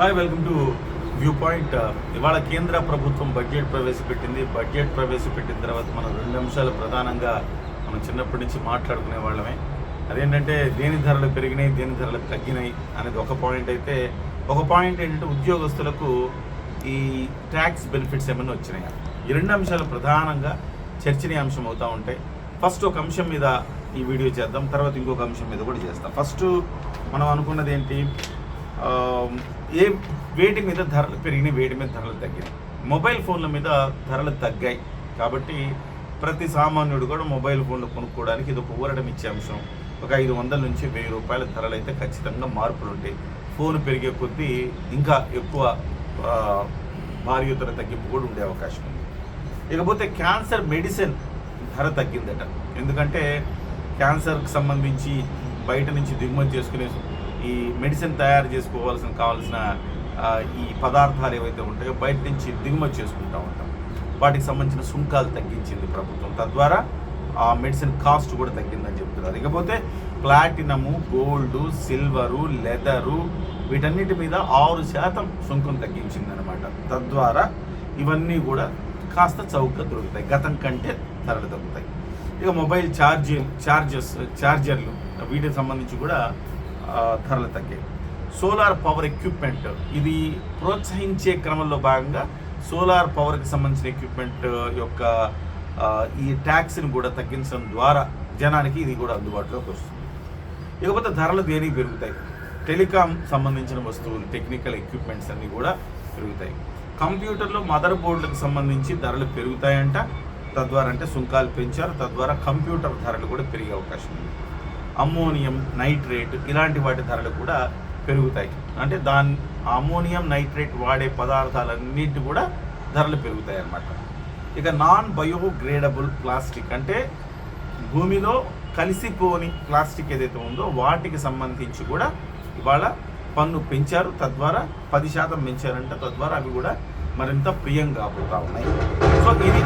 Hi, welcome to view point. ఇవాళ కేంద్ర ప్రభుత్వం బడ్జెట్ ప్రవేశపెట్టింది. బడ్జెట్ ప్రవేశపెట్టిన తర్వాత మనం 2 అంశాలు ప్రధానంగా మనం చిన్నప్పటి నుంచి మాట్లాడుకునే వాళ్ళమే. అదేంటంటే దేని ధరలు పెరిగినాయి, దేని ధరలు తగ్గినాయి అనేది ఒక పాయింట్ అయితే, ఒక పాయింట్ ఏంటంటే ఉద్యోగస్తులకు ఈ ట్యాక్స్ బెనిఫిట్స్ ఏమైనా వచ్చినాయి. ఈ 2 అంశాలు ప్రధానంగా చర్చనీయాంశం అవుతూ ఉంటాయి. ఫస్ట్ ఒక అంశం మీద ఈ వీడియో చేద్దాం, తర్వాత ఇంకొక అంశం మీద కూడా చేస్తాం. ఫస్ట్ మనం అనుకున్నది ఏంటి, వేటి మీద ధరలు పెరిగినాయి, వేటి మీద ధరలు తగ్గినాయి. మొబైల్ ఫోన్ల మీద ధరలు తగ్గాయి కాబట్టి ప్రతి సామాన్యుడు కూడా మొబైల్ ఫోన్లు కొనుక్కోవడానికి ఇది ఒక ఊరటం ఇచ్చే అంశం. ఒక 500 నుంచి 1000 రూపాయల ధరలు అయితే ఖచ్చితంగా మార్పులు ఉంటాయి. ఫోన్ పెరిగే కొద్దీ ఇంకా ఎక్కువ భారీ ధర తగ్గింపు కూడా ఉండే అవకాశం ఉంది. ఇకపోతే క్యాన్సర్ మెడిసిన్ ధర తగ్గిందట. ఎందుకంటే క్యాన్సర్కి సంబంధించి బయట నుంచి దిగుమతి చేసుకునే ఈ మెడిసిన్ తయారు కావాల్సిన ఈ పదార్థాలు ఏవైతే ఉంటాయో బయట నుంచి దిగుమతి చేసుకుంటూ ఉంటాం. వాటికి సంబంధించిన సుంకాలు తగ్గించింది ప్రభుత్వం. తద్వారా ఆ మెడిసిన్ కాస్ట్ కూడా తగ్గిందని చెప్తున్నారు. ఇకపోతే ప్లాటినము, గోల్డు, సిల్వరు, లెదరు వీటన్నిటి మీద 6% సుంకం తగ్గించిందనమాట. తద్వారా ఇవన్నీ కూడా కాస్త చౌకగా దొరుకుతాయి, గతం కంటే ధరలు తగ్గుతాయి. ఇక మొబైల్ ఛార్జర్లు వీటికి సంబంధించి కూడా ధరలు తగ్గాయి. సోలార్ పవర్ ఎక్విప్మెంట్ ఇది ప్రోత్సహించే క్రమంలో భాగంగా సోలార్ పవర్కి సంబంధించిన ఎక్విప్మెంట్ యొక్క ఈ ట్యాక్స్ని కూడా తగ్గించడం ద్వారా జనానికి ఇది కూడా అందుబాటులోకి వస్తుంది. ఇకపోతే ధరలు దేనికి పెరుగుతాయి, టెలికాం సంబంధించిన వస్తువులు, టెక్నికల్ ఎక్విప్మెంట్స్ అన్నీ కూడా పెరుగుతాయి. కంప్యూటర్లో మదర్ బోర్డులకు సంబంధించి ధరలు పెరుగుతాయంట. తద్వారా అంటే సుంకాలు పెంచారు, తద్వారా కంప్యూటర్ ధరలు కూడా పెరిగే అవకాశం ఉంది. అమ్మోనియం నైట్రేట్ ఇలాంటి వాటి ధరలు కూడా పెరుగుతాయి. అంటే అమ్మోనియం నైట్రేట్ వాడే పదార్థాలన్నిటి కూడా ధరలు పెరుగుతాయి అన్నమాట. ఇక నాన్ బయోగ్రేడబుల్ ప్లాస్టిక్ అంటే భూమిలో కలిసిపోని ప్లాస్టిక్ ఏదైతే ఉందో వాటికి సంబంధించి కూడా ఇవాళ పన్ను పెంచారు. తద్వారా 10% పెంచారంట. తద్వారా అవి కూడా మరింత ప్రియంగా పోతా ఉన్నాయి. సో ఇది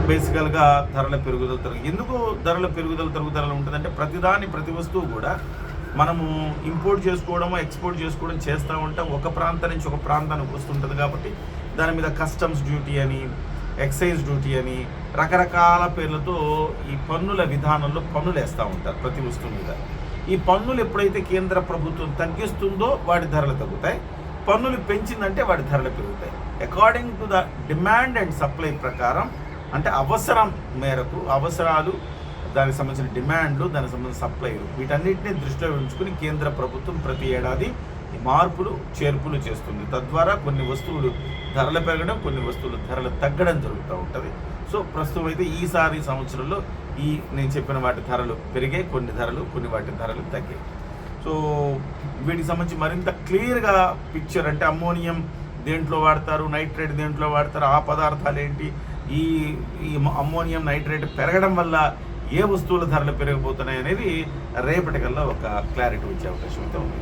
బేసికల్గా ధరల పెరుగుదల ఎందుకు ధరల తరుగుదల ఉంటుందంటే ప్రతి వస్తువు కూడా మనము ఇంపోర్ట్ చేసుకోవడము, ఎక్స్పోర్ట్ చేసుకోవడం చేస్తూ ఉంటాం. ఒక ప్రాంతం నుంచి ఒక ప్రాంతానికి వస్తుంటుంది కాబట్టి దాని మీద కస్టమ్స్ డ్యూటీ అని, ఎక్సైజ్ డ్యూటీ అని రకరకాల పేర్లతో ఈ పన్నుల విధానంలో పన్నులు వేస్తూ ఉంటారు ప్రతి వస్తువు మీద. ఈ పన్నులు ఎప్పుడైతే కేంద్ర ప్రభుత్వం తగ్గిస్తుందో వాటి ధరలు తగ్గుతాయి, పన్నులు పెంచిందంటే వాటి ధరలు పెరుగుతాయి. According to the demand and supply ప్రకారం, అంటే అవసరం మేరకు, అవసరాలు, దానికి సంబంధించిన డిమాండ్లు, దానికి సంబంధించిన సప్లైలు వీటన్నిటిని దృష్టిలో ఉంచుకుని కేంద్ర ప్రభుత్వం ప్రతి ఏడాది మార్పులు చేర్పులు చేస్తుంది. తద్వారా కొన్ని వస్తువులు ధరలు పెరగడం, కొన్ని వస్తువులు ధరలు తగ్గడం జరుగుతూ ఉంటుంది. సో ప్రస్తుతం అయితే ఈసారి సంవత్సరంలో నేను చెప్పిన వాటి ధరలు పెరిగాయి, కొన్ని వాటి ధరలు తగ్గాయి. సో వీటికి సంబంధించి మరింత క్లియర్గా పిక్చర్, అంటే అమ్మోనియం దేంట్లో వాడతారు, నైట్రేట్ దేంట్లో వాడతారు, ఆ పదార్థాలు ఏంటి, ఈ అమ్మోనియం నైట్రేట్ పెరగడం వల్ల ఏ వస్తువుల ధరలు పెరిగిపోతున్నాయి అనేది రేపటికల్లా ఒక క్లారిటీ వచ్చే అవకాశం అయితే ఉంది.